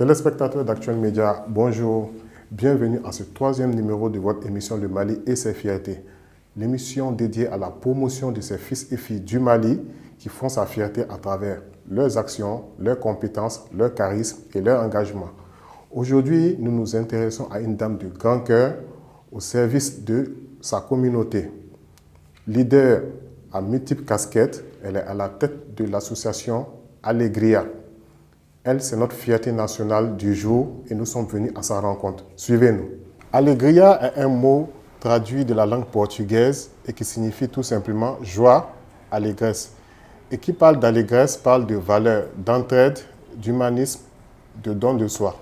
Téléspectateurs d'Actuel Média, bonjour. Bienvenue à ce troisième numéro de votre émission Le Mali et ses fiertés. L'émission dédiée à la promotion de ces fils et filles du Mali qui font sa fierté à travers leurs actions, leurs compétences, leur charisme et leur engagement. Aujourd'hui, nous nous intéressons à une dame de grand cœur au service de sa communauté. Leader à multiples casquettes, elle est à la tête de l'association Alegria. Elle, c'est notre fierté nationale du jour et nous sommes venus à sa rencontre. Suivez-nous. Alegria est un mot traduit de la langue portugaise et qui signifie tout simplement joie, allégresse. Et qui parle d'allégresse parle de valeurs, d'entraide, d'humanisme, de don de soi.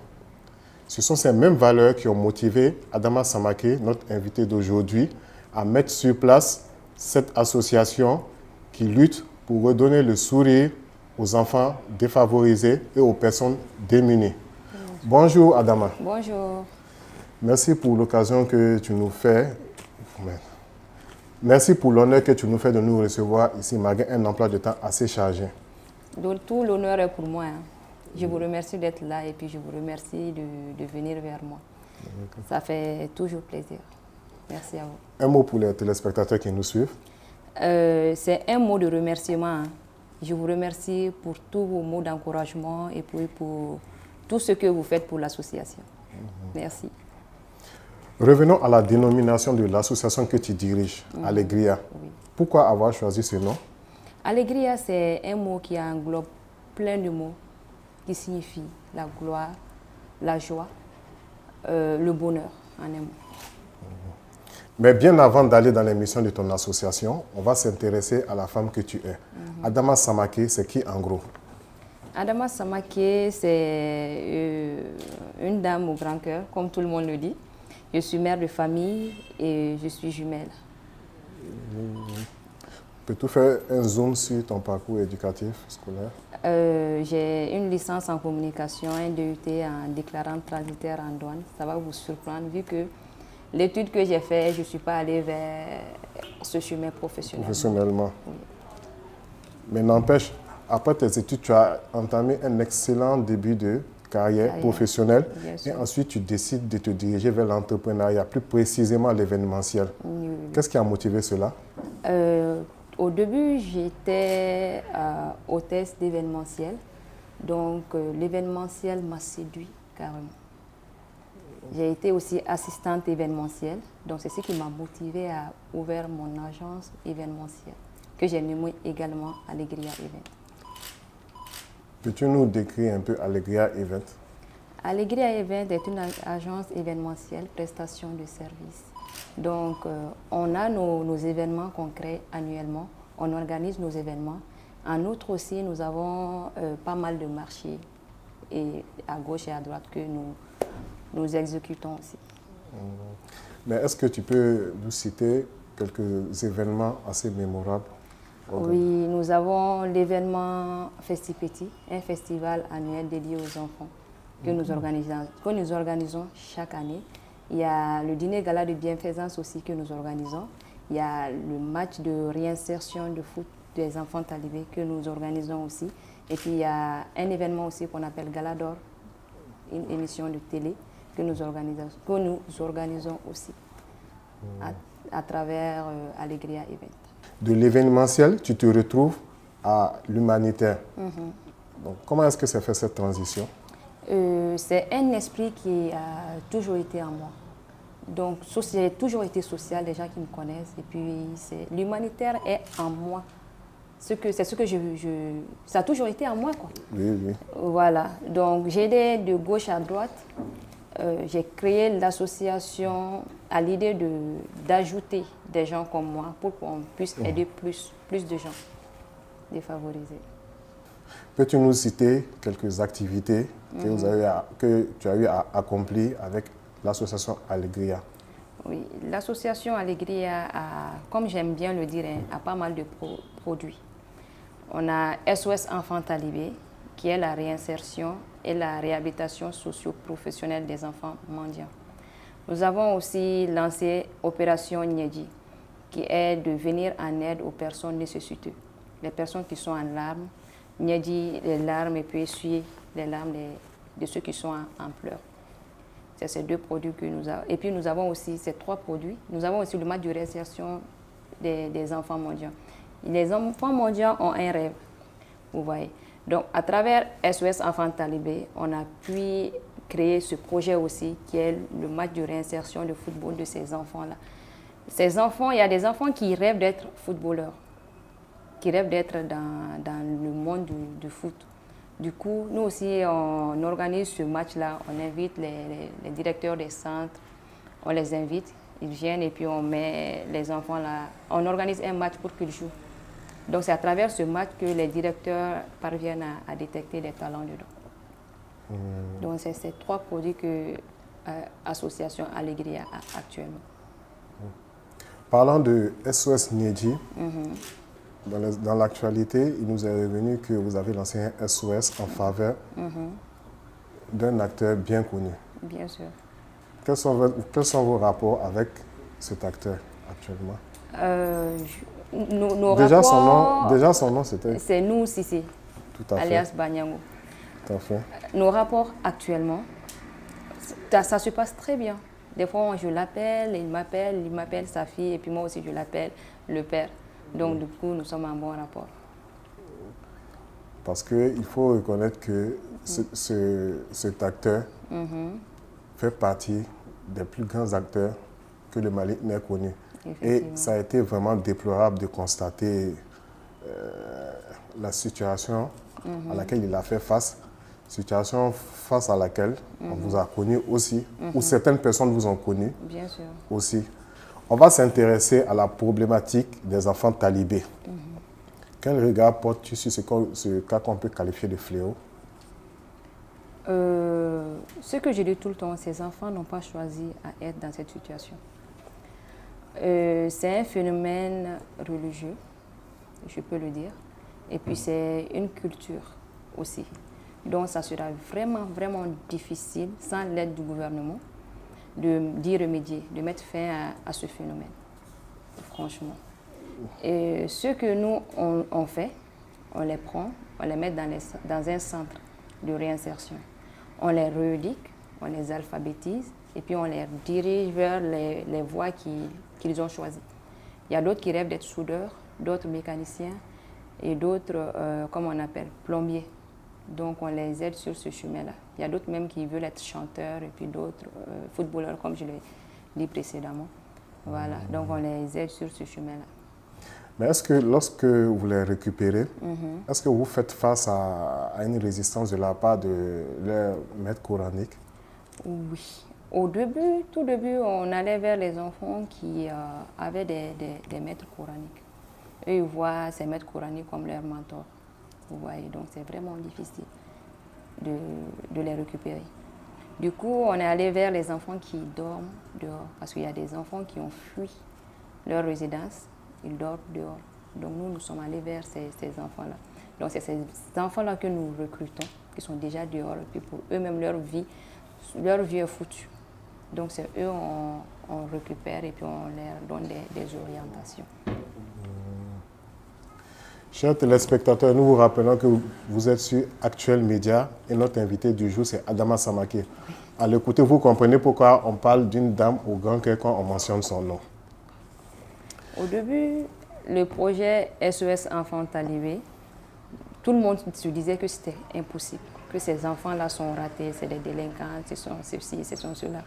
Ce sont ces mêmes valeurs qui ont motivé Adama Samaké, notre invité d'aujourd'hui, à mettre sur place cette association qui lutte pour redonner le sourire aux enfants défavorisés et aux personnes démunies. Bonjour Adama. Bonjour. Merci pour l'occasion que tu nous fais. Merci pour l'honneur que tu nous fais de nous recevoir ici malgré un emploi de temps assez chargé. Donc, tout l'honneur est pour moi. Je vous remercie d'être là et puis je vous remercie de venir vers moi. Ça fait toujours plaisir. Merci à vous. Un mot pour les téléspectateurs qui nous suivent. C'est un mot de remerciement. Je vous remercie pour tous vos mots d'encouragement et pour tout ce que vous faites pour l'association. Merci. Revenons à la dénomination de l'association que tu diriges, Alegria. Oui. Pourquoi avoir choisi ce nom? Alegria, c'est un mot qui englobe plein de mots qui signifient la gloire, la joie, le bonheur en un mot. Mais bien avant d'aller dans l'émission de ton association, on va s'intéresser à la femme que tu es. Adama Samaké, c'est qui en gros? Adama Samaké, c'est une dame au grand cœur, comme tout le monde le dit. Je suis mère de famille et je suis jumelle. Peux-tu faire un zoom sur ton parcours éducatif scolaire? J'ai une licence en communication, un DUT en déclarant transitaire en douane. Ça va vous surprendre vu que l'étude que j'ai faite, je ne suis pas allée vers ce chemin professionnel. Professionnellement. Oui. Mais n'empêche, après tes études, tu as entamé un excellent début de carrière professionnelle. Bien Et sûr. ensuite, tu décides de te diriger vers l'entrepreneuriat, plus précisément l'événementiel. Oui. Qu'est-ce qui a motivé cela? Au début, j'étais hôtesse d'événementiel. Donc, l'événementiel m'a séduit carrément. J'ai été aussi assistante événementielle. Donc, c'est ce qui m'a motivée à ouvrir mon agence événementielle, que j'ai nommée également Alegria Event. Peux-tu nous décrire un peu Alegria Event? Alegria Event est une agence événementielle, prestation de services. Donc, on a nos événements qu'on crée annuellement, on organise nos événements. En outre aussi, nous avons pas mal de marchés et à gauche et à droite que nous exécutons aussi. Mais est-ce que tu peux nous citer quelques événements assez mémorables? Oui, nous avons l'événement Festipétit, un festival annuel dédié aux enfants que nous organisons chaque année. Il y a le dîner gala de bienfaisance aussi que nous organisons. Il y a le match de réinsertion de foot des enfants talibés que nous organisons aussi. Et puis il y a un événement aussi qu'on appelle Gala d'Or, une émission de télé que nous organisons aussi à travers Alegria Event. De l'événementiel, tu te retrouves à l'humanitaire. Donc, comment est-ce que ça fait cette transition? C'est un esprit qui a toujours été en moi. Donc, j'ai toujours été social, les gens qui me connaissent. Et puis, l'humanitaire est en moi. C'est ce que ça a toujours été en moi, quoi. Oui, oui. Voilà. Donc, j'ai aidé de gauche à droite. J'ai créé l'association à l'idée d'ajouter des gens comme moi pour qu'on puisse aider plus de gens défavorisés. Peux-tu nous citer quelques activités que tu as eu à accomplir avec l'association Alegria? Oui, l'association Alegria comme j'aime bien le dire, a pas mal de produits. On a SOS Enfants Talibés, qui est la réinsertion et la réhabilitation socio-professionnelle des enfants mendiants. Nous avons aussi lancé Opération Nyedi, qui est de venir en aide aux personnes nécessiteuses, les personnes qui sont en larmes. Nyedi, les larmes et puis essuyer les larmes de ceux qui sont en pleurs. C'est ces 2 produits que nous avons. Et puis nous avons aussi ces 3 produits. Nous avons aussi le match de réinsertion des enfants mendiants. Les enfants mendiants ont un rêve, vous voyez. Donc à travers SOS Enfants Talibé, on a pu créer ce projet aussi qui est le match de réinsertion de football de ces enfants-là. Ces enfants, il y a des enfants qui rêvent d'être footballeurs, qui rêvent d'être dans le monde du foot. Du coup, nous aussi, on organise ce match-là, on invite les directeurs des centres, on les invite, ils viennent et puis on met les enfants là, on organise un match pour qu'ils jouent. Donc c'est à travers ce match que les directeurs parviennent à détecter des talents dedans. Donc c'est ces 3 produits que l'association Allegria a actuellement. Parlant de SOS Niedji, dans l'actualité, il nous est revenu que vous avez lancé un SOS en faveur d'un acteur bien connu. Bien sûr. Quels sont vos rapports avec cet acteur actuellement? Nos Déjà, rapports, son nom, c'était... c'est nous, Sissi, Tout à fait. alias Banyango. Tout à fait. Nos rapports actuellement, ça se passe très bien. Des fois, je l'appelle, il m'appelle sa fille, et puis moi aussi, je l'appelle le père. Donc, du coup, nous sommes en bon rapport. Parce qu'il faut reconnaître que cet acteur fait partie des plus grands acteurs que le Mali n'ait connu. Et ça a été vraiment déplorable de constater la situation à laquelle il a fait face, situation face à laquelle on vous a connu aussi, ou certaines personnes vous ont connu. Bien sûr. Aussi. On va s'intéresser à la problématique des enfants talibés. Quel regard portes-tu sur ce cas qu'on peut qualifier de fléau? Ce que je dis tout le temps, ces enfants n'ont pas choisi à être dans cette situation. C'est un phénomène religieux, je peux le dire, et puis c'est une culture aussi. Donc ça sera vraiment, vraiment difficile, sans l'aide du gouvernement, d'y remédier, de mettre fin à ce phénomène, franchement. Et ce que nous, on fait, on les prend, on les met dans un centre de réinsertion. On les rééduque, on les alphabétise, et puis on les dirige vers les voies qu'ils ont choisies. Il y a d'autres qui rêvent d'être soudeurs, d'autres mécaniciens, et d'autres, comme on appelle, plombiers. Donc on les aide sur ce chemin-là. Il y a d'autres même qui veulent être chanteurs, et puis d'autres footballeurs, comme je l'ai dit précédemment. Voilà, donc on les aide sur ce chemin-là. Mais est-ce que lorsque vous les récupérez, est-ce que vous faites face à une résistance de la part de leur maître coranique? Oui. Tout début, on allait vers les enfants qui avaient des maîtres coraniques. Eux, ils voient ces maîtres coraniques comme leurs mentors. Vous voyez, donc c'est vraiment difficile de les récupérer. Du coup, on est allé vers les enfants qui dorment dehors, parce qu'il y a des enfants qui ont fui leur résidence, ils dorment dehors. Donc nous sommes allés vers ces enfants-là. Donc c'est ces enfants-là que nous recrutons, qui sont déjà dehors, et puis pour eux-mêmes, leur vie est foutue. Donc c'est eux, on récupère et puis on leur donne des orientations. Chers téléspectateurs, nous vous rappelons que vous êtes sur Actuel Média et notre invité du jour, c'est Adama Samake. À l'écouter, vous comprenez pourquoi on parle d'une dame au grand cœur quand on mentionne son nom. Au début, le projet SOS Enfants Talibé, tout le monde se disait que c'était impossible, que ces enfants-là sont ratés, c'est des délinquants, ce sont ceci, ce sont cela.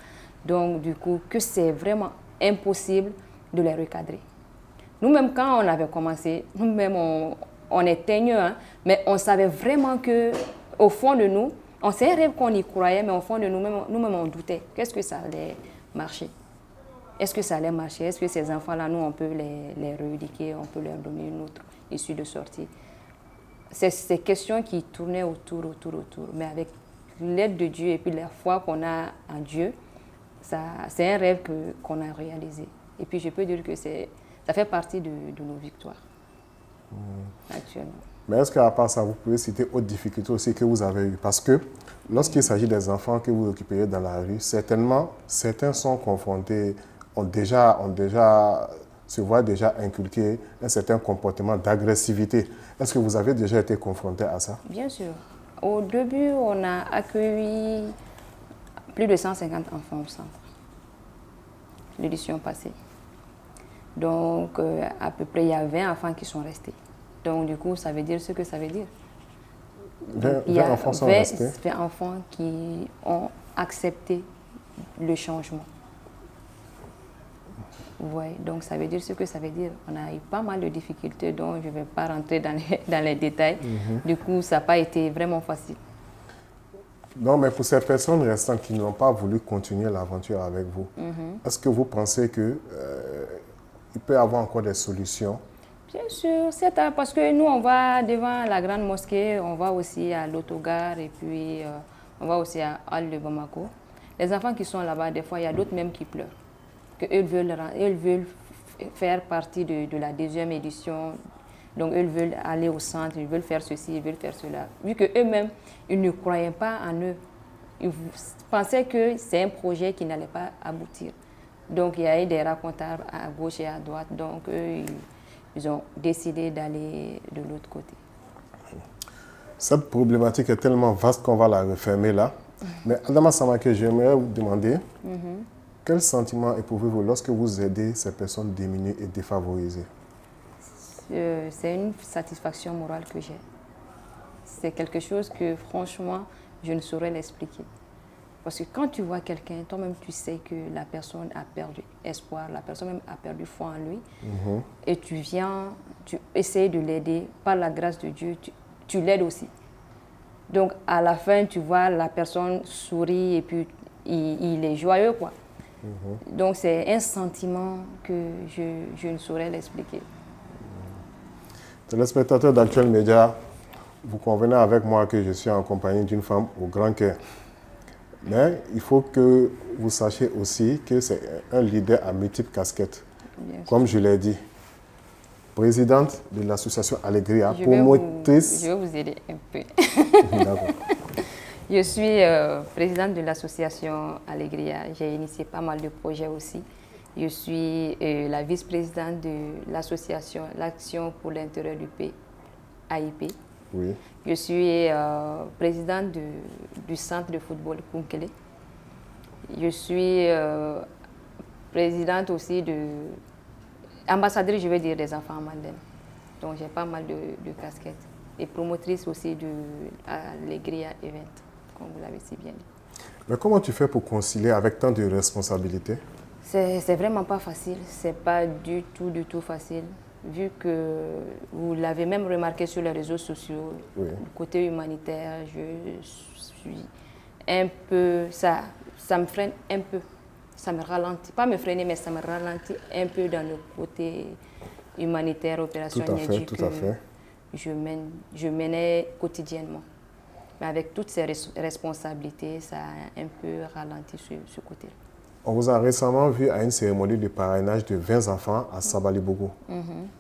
Donc, du coup, que c'est vraiment impossible de les recadrer. Nous-mêmes, quand on avait commencé, nous-mêmes, on est teigneux, hein, mais on savait vraiment qu'au fond de nous, on s'est un rêve qu'on y croyait, mais au fond de nous-mêmes, on doutait. Qu'est-ce que ça allait marcher? Est-ce que ça allait marcher? Est-ce que ces enfants-là, nous, on peut les rééduquer, on peut leur donner une autre issue de sortie? C'est ces questions qui tournaient autour. Mais avec l'aide de Dieu et puis la foi qu'on a en Dieu, c'est un rêve qu'on a réalisé. Et puis je peux dire que ça fait partie de nos victoires actuellement. Mais est-ce qu'à part ça, vous pouvez citer autres difficultés aussi que vous avez eues? Parce que lorsqu'il s'agit des enfants que vous récupérez dans la rue, certainement, certains sont confrontés, se voient déjà inculquer un certain comportement d'agressivité. Est-ce que vous avez déjà été confronté à ça? Bien sûr. Au début, on a accueilli plus de 150 enfants au centre, l'édition passée. Donc, à peu près, il y a 20 enfants qui sont restés. Donc, du coup, ça veut dire ce que ça veut dire. Donc, il y a 20 enfants sont restés. 20 enfants qui ont accepté le changement. Oui, donc ça veut dire ce que ça veut dire. On a eu pas mal de difficultés, donc je ne vais pas rentrer dans les détails. Du coup, ça n'a pas été vraiment facile. Non, mais pour ces personnes restantes qui n'ont pas voulu continuer l'aventure avec vous, est-ce que vous pensez qu'il peut y avoir encore des solutions? Bien sûr, parce que nous, on va devant la grande mosquée, on va aussi à l'autogare et puis on va aussi à Al de Bamako. Les enfants qui sont là-bas, des fois, il y a d'autres même qui pleurent. Ils veulent faire partie de la deuxième édition. Donc, ils veulent aller au centre, ils veulent faire ceci, ils veulent faire cela. Vu qu'eux-mêmes, ils ne croyaient pas en eux. Ils pensaient que c'est un projet qui n'allait pas aboutir. Donc, il y a eu des racontars à gauche et à droite. Donc, eux, ils ont décidé d'aller de l'autre côté. Cette problématique est tellement vaste qu'on va la refermer là. Mais Adama Samake, j'aimerais vous demander quel sentiment éprouvez-vous lorsque vous aidez ces personnes démunies et défavorisées? C'est une satisfaction morale que j'ai. C'est quelque chose que, franchement, je ne saurais l'expliquer. Parce que quand tu vois quelqu'un, toi-même, tu sais que la personne a perdu espoir, la personne même a perdu foi en lui. Et tu viens, tu essaies de l'aider. Par la grâce de Dieu, tu l'aides aussi. Donc, à la fin, tu vois la personne sourit et puis il est joyeux, quoi. Donc, c'est un sentiment que je ne saurais l'expliquer. Téléspectateurs d'Actuel Média, vous convenez avec moi que je suis en compagnie d'une femme au grand cœur. Mais il faut que vous sachiez aussi que c'est un leader à multiples casquettes. Comme je l'ai dit, présidente de l'association Alegria, promotrice... Je vais vous aider un peu. D'accord. Je suis présidente de l'association Alegria. J'ai initié pas mal de projets aussi. Je suis la vice-présidente de l'association L'Action pour l'intérêt du pays, AIP. Oui. Je suis présidente du centre de football Kunkele. Je suis présidente aussi ambassadrice, je vais dire, des enfants Mandem. Donc j'ai pas mal de casquettes. Et promotrice aussi de l'Alegria Event, comme vous l'avez si bien dit. Mais comment tu fais pour concilier avec tant de responsabilités? C'est vraiment pas facile. C'est pas du tout facile. Vu que vous l'avez même remarqué sur les réseaux sociaux, oui. Du côté humanitaire, je suis un peu... Ça me freine un peu. Ça me ralentit. Pas me freiner, mais ça me ralentit un peu dans le côté humanitaire, opération Niadji tout à fait. Je menais quotidiennement. Mais avec toutes ces responsabilités, ça a un peu ralenti ce côté-là. On vous a récemment vu à une cérémonie de parrainage de 20 enfants à Sabalibogo.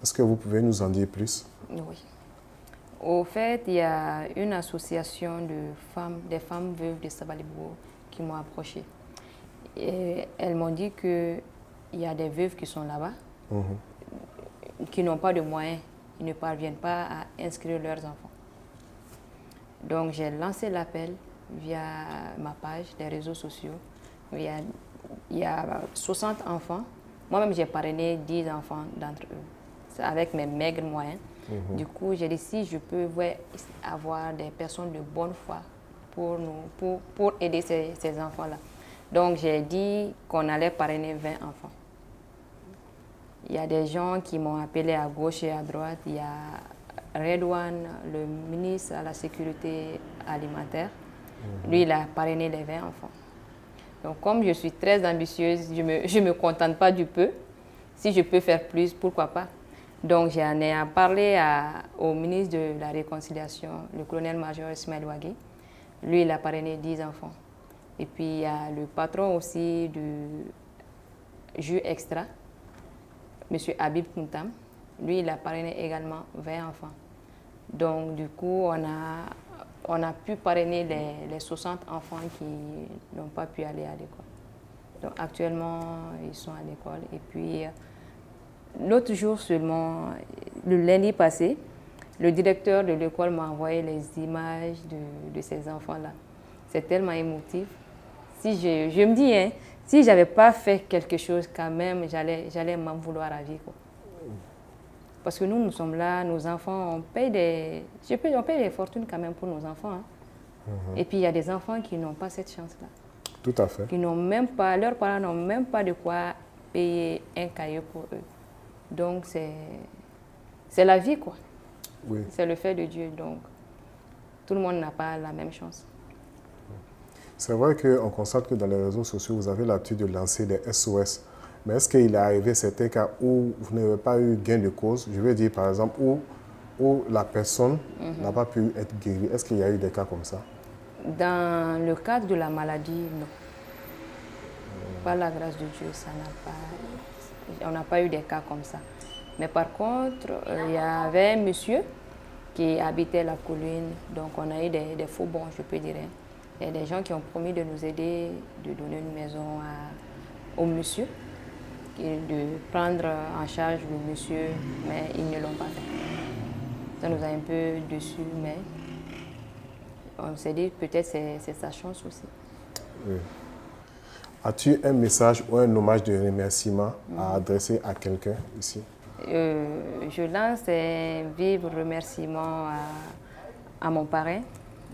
Est-ce que vous pouvez nous en dire plus? Oui. Au fait, il y a une association des femmes veuves de Sabalibogo qui m'ont approché. Et elles m'ont dit qu'il y a des veuves qui sont là-bas, qui n'ont pas de moyens, ils ne parviennent pas à inscrire leurs enfants. Donc j'ai lancé l'appel via ma page, les réseaux sociaux. Il y a 60 enfants. Moi-même, j'ai parrainé 10 enfants d'entre eux, avec mes maigres moyens. Du coup, j'ai dit, si je peux avoir des personnes de bonne foi pour aider ces enfants-là. Donc, j'ai dit qu'on allait parrainer 20 enfants. Il y a des gens qui m'ont appelé à gauche et à droite. Il y a Redouane, le ministre à la sécurité alimentaire. Lui, il a parrainé les 20 enfants. Donc, comme je suis très ambitieuse, je ne me contente pas du peu. Si je peux faire plus, pourquoi pas? Donc, j'en ai parlé au ministre de la Réconciliation, le colonel-major Ismaël Ouagui. Lui, il a parrainé 10 enfants. Et puis, il y a le patron aussi du jus extra, M. Habib Kountam. Lui, il a parrainé également 20 enfants. Donc, du coup, on a pu parrainer les 60 enfants qui n'ont pas pu aller à l'école. Donc, actuellement, ils sont à l'école. Et puis, l'autre jour seulement, le lundi passé, Le directeur de l'école m'a envoyé les images de ces enfants-là. C'est tellement émotif. Si je me dis, hein, si je n'avais pas fait quelque chose quand même, j'allais m'en vouloir à vie, quoi. Parce que nous sommes là, nos enfants, on paye des fortunes quand même pour nos enfants. Hein. Et puis il y a des enfants qui n'ont pas cette chance-là. Tout à fait. Qui n'ont même pas, leurs parents n'ont même pas de quoi payer un cahier pour eux. Donc c'est la vie, quoi. Oui. C'est le fait de Dieu. Donc tout le monde n'a pas la même chance. C'est vrai qu'on constate que dans les réseaux sociaux, vous avez l'habitude de lancer des SOS. Mais est-ce qu'il est arrivé certains cas où vous n'avez pas eu gain de cause? Je veux dire, par exemple, où la personne n'a pas pu être guérie. Est-ce qu'il y a eu des cas comme ça? Dans le cadre de la maladie, non. Par la grâce de Dieu, on n'a pas eu des cas comme ça. Mais par contre, il y avait un monsieur qui habitait la colline. Donc on a eu des faux bons, je peux dire. Il y a des gens qui ont promis de nous aider, de donner une maison au monsieur, de prendre en charge le monsieur, mais ils ne l'ont pas fait. Ça nous a un peu déçus, mais on s'est dit peut-être c'est sa chance aussi. Oui. As-tu un message ou un hommage de remerciement à adresser à quelqu'un ici? Je lance un vif remerciement à mon parrain,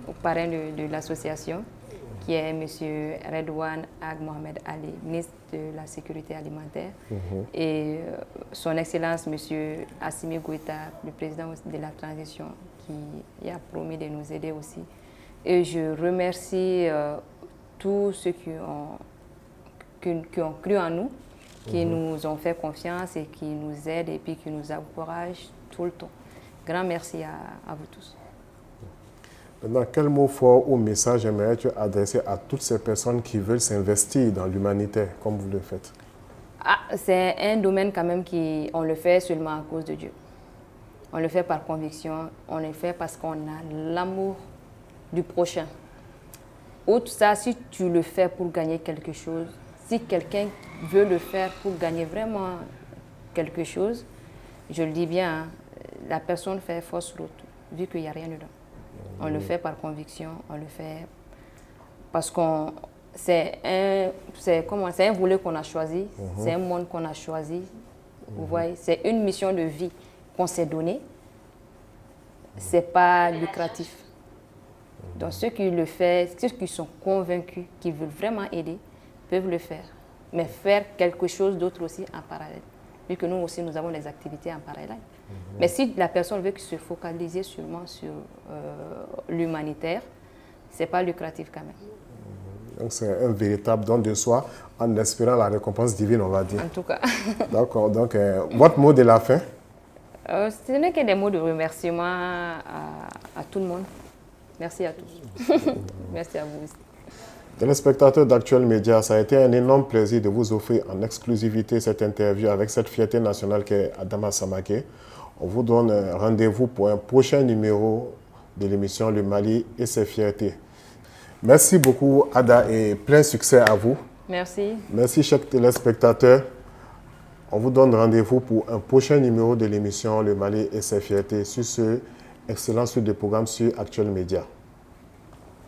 au parrain de l'association, qui est M. Redouane Ag Mohamed Ali, ministre de la Sécurité alimentaire, et son Excellence M. Assimi Goïta, le président de la transition, qui a promis de nous aider aussi. Et je remercie tous ceux qui ont cru en nous, qui nous ont fait confiance et qui nous aident et puis qui nous encouragent tout le temps. Grand merci à vous tous. Maintenant, quel mot fort ou message aimerais-tu adresser à toutes ces personnes qui veulent s'investir dans l'humanitaire comme vous le faites? C'est un domaine quand même on le fait seulement à cause de Dieu. On le fait par conviction, on le fait parce qu'on a l'amour du prochain. Outre ça, si tu le fais pour gagner quelque chose, si quelqu'un veut le faire pour gagner vraiment quelque chose, je le dis bien, hein, la personne fait fausse route, vu qu'il n'y a rien dedans. On le fait par conviction, on le fait parce que c'est un volet qu'on a choisi, c'est un monde qu'on a choisi. Vous voyez, c'est une mission de vie qu'on s'est donnée. Ce n'est pas lucratif. Donc ceux qui le font, ceux qui sont convaincus, qui veulent vraiment aider, peuvent le faire. Mais faire quelque chose d'autre aussi en parallèle. Vu que nous aussi, nous avons des activités en parallèle. Mais si la personne veut se focaliser seulement sur l'humanitaire, ce n'est pas lucratif quand même. Donc c'est un véritable don de soi en espérant la récompense divine, on va dire. En tout cas. D'accord. Donc, votre mot de la fin? Ce n'est que des mots de remerciement à tout le monde. Merci à tous. Merci à vous aussi. Téléspectateurs d'Actuel Média, ça a été un énorme plaisir de vous offrir en exclusivité cette interview avec cette fierté nationale qu'est Adama Samaké. On vous donne rendez-vous pour un prochain numéro de l'émission Le Mali et ses fiertés. Merci beaucoup Ada et plein succès à vous. Merci. Merci chers téléspectateurs. On vous donne rendez-vous pour un prochain numéro de l'émission Le Mali et ses fiertés sur ce excellent suite de programme sur Actuel Média.